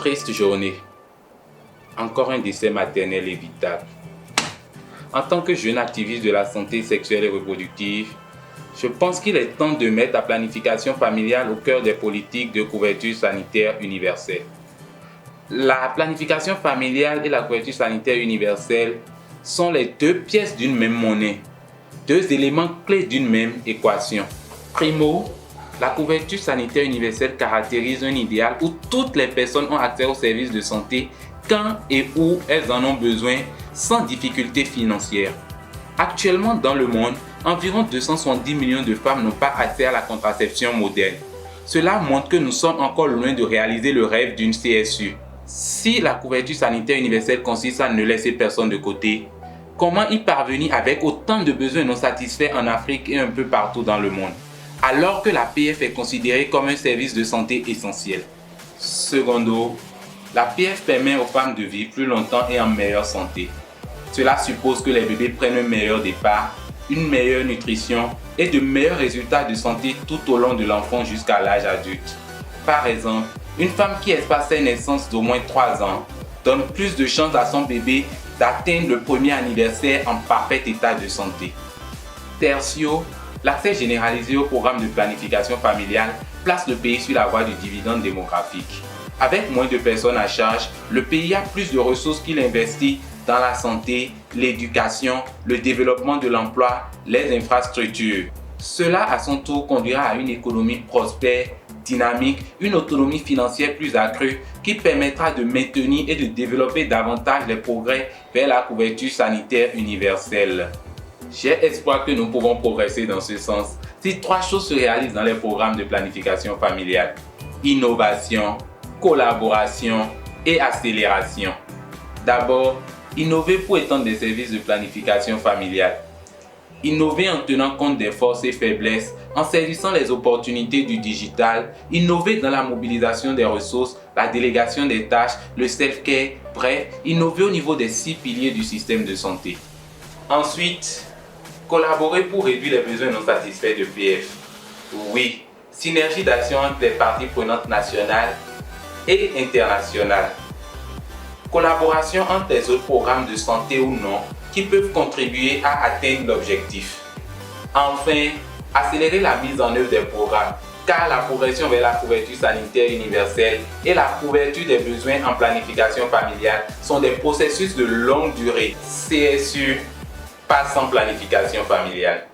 Triste journée. Encore un décès maternel évitable. En tant que jeune activiste de la santé sexuelle et reproductive, je pense qu'il est temps de mettre la planification familiale au cœur des politiques de couverture sanitaire universelle. La planification familiale et la couverture sanitaire universelle sont les deux pièces d'une même monnaie, deux éléments clés d'une même équation. Primo, la couverture sanitaire universelle caractérise un idéal où toutes les personnes ont accès aux services de santé quand et où elles en ont besoin sans difficulté financière. Actuellement dans le monde, environ 270 millions de femmes n'ont pas accès à la contraception moderne. Cela montre que nous sommes encore loin de réaliser le rêve d'une CSU. Si la couverture sanitaire universelle consiste à ne laisser personne de côté, comment y parvenir avec autant de besoins non satisfaits en Afrique et un peu partout dans le monde, alors que la PF est considérée comme un service de santé essentiel? Secondo, la PF permet aux femmes de vivre plus longtemps et en meilleure santé. Cela suppose que les bébés prennent un meilleur départ, une meilleure nutrition et de meilleurs résultats de santé tout au long de l'enfant jusqu'à l'âge adulte. Par exemple, une femme qui espace ses naissances d'au moins 3 ans donne plus de chances à son bébé d'atteindre le premier anniversaire en parfait état de santé. Tertio, l'accès généralisé au programme de planification familiale place le pays sur la voie du dividende démographique. Avec moins de personnes à charge, le pays a plus de ressources qu'il investit dans la santé, l'éducation, le développement de l'emploi, les infrastructures. Cela à son tour conduira à une économie prospère, dynamique, une autonomie financière plus accrue qui permettra de maintenir et de développer davantage les progrès vers la couverture sanitaire universelle. J'ai espoir que nous pouvons progresser dans ce sens si 3 choses se réalisent dans les programmes de planification familiale: innovation, collaboration et accélération. D'abord, innover pour étendre des services de planification familiale. Innover en tenant compte des forces et faiblesses, en saisissant les opportunités du digital, innover dans la mobilisation des ressources, la délégation des tâches, le self-care, bref, innover au niveau des 6 piliers du système de santé. Ensuite, collaborer pour réduire les besoins non satisfaits de PF. Oui, synergie d'action entre les parties prenantes nationales et internationales. Collaboration entre les autres programmes de santé ou non qui peuvent contribuer à atteindre l'objectif. Enfin, accélérer la mise en œuvre des programmes, car la progression vers la couverture sanitaire universelle et la couverture des besoins en planification familiale sont des processus de longue durée. CSU, pas sans planification familiale.